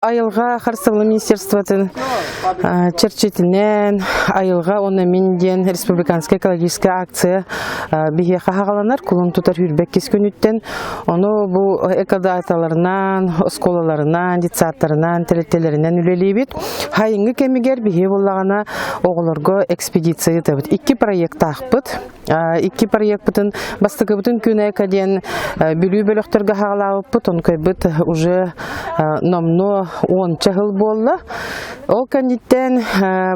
Айылға Харстагылы министерствотын черчетинен айылға оны менден республиканская экологическая акция бихе хахаланар кулун тутар хүрбек кескөнүттен оны бу экодаталарынан, сколаларынан, детсаттарынан, телетелеринен үлелейбит. Хайыңы кемигер бихе боллагана оголорго экспедиция табыт. 2 проект акпыт. 2 проект бутын бастыгы бутын күнэ каден бүлүү бөлөктөргө хагалабыт, онкой бут уже номно 10 чагыл болла. Ол кандиттен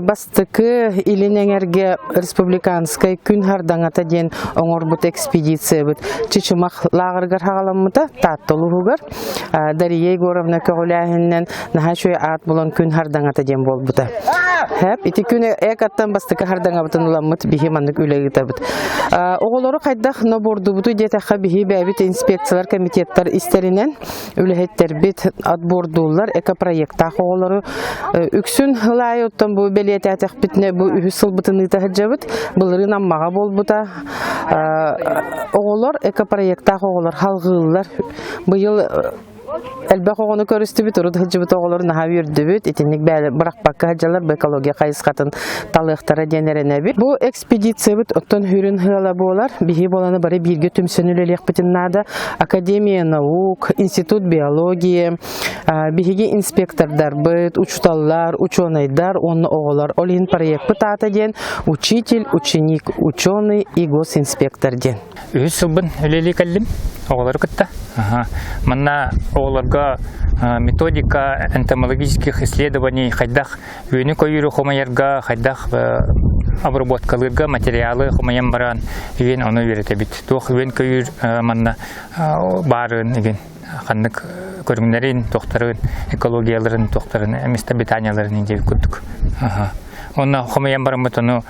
бастыкы илинеңерге республиканскай күн хардаңата ден оңор бут экспедиция бут. Чичимах лагыргар хагаламмыта таттылугар. Дария Егоровна Кагуляхиннен нахашуй ат болон күн хардаңата ден болбута. Хеп ити күн экаттан бастыкы хардаңа бутын уламмыт бихи мандык үлегите бут. Оголору кайдах ноборду буту детаха бихи бәбит инспекциялар комитеттар истеринен үлехеттер бит отбордулар экопроекта оголору үксүн хылай оттон бу белиететек битне бу үсүл бутыны тахжабыт булырын аммага болбута оголор экопроекта оголор халгылар быйыл Әлбәк оғыны көрісті бит, ұрыд хылжыбыт оғыларын аға үрді бит, етінік бәлі бұрақ баққа хыджалар экология қайысқатын талықтары денеріне бит. Бұл экспедиция бит, оттон хүрін хыла болар, бейі боланы бары бірге түмсөнілелек бітіннады, Академия наук, Институт биология, бейге инспектордар бит, учталлар, ученайдар, онны оғылар. Олин проект бит ата ден, учитель, ученик, ученый и госинспектор ден. Үз сылбын өлелі кәлім, оғылар күтті. Манна оғыларға методика энтомологических исследований хайдах өйні көйірі хомайарға, хайдах обработкалырға материалы хомайын баран үйен оны өйреті бит. Тоқ өйін көйір манна барын, қандық көріңдерін, тоқтарын, экологияларын, тоқтарын, местобитанияларын инде күттік. Оны хомайын баран бұт, оны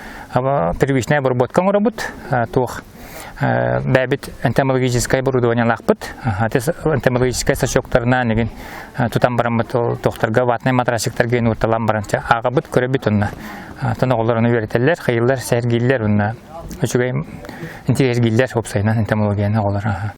первичная обработка работ, тоқ. Бәбит энтомологическое оборудование лақпыт, энтомологическое сачоктарына неген тутан барамбыт тоқтарға ватный матрасиктарге нұрталан баранча аға бұт көрі бит онна. Таны оларыны веретелер, қайылар, сәргейлер онна. Өчігей интерес гейлер опсайынан энтомологияны олар.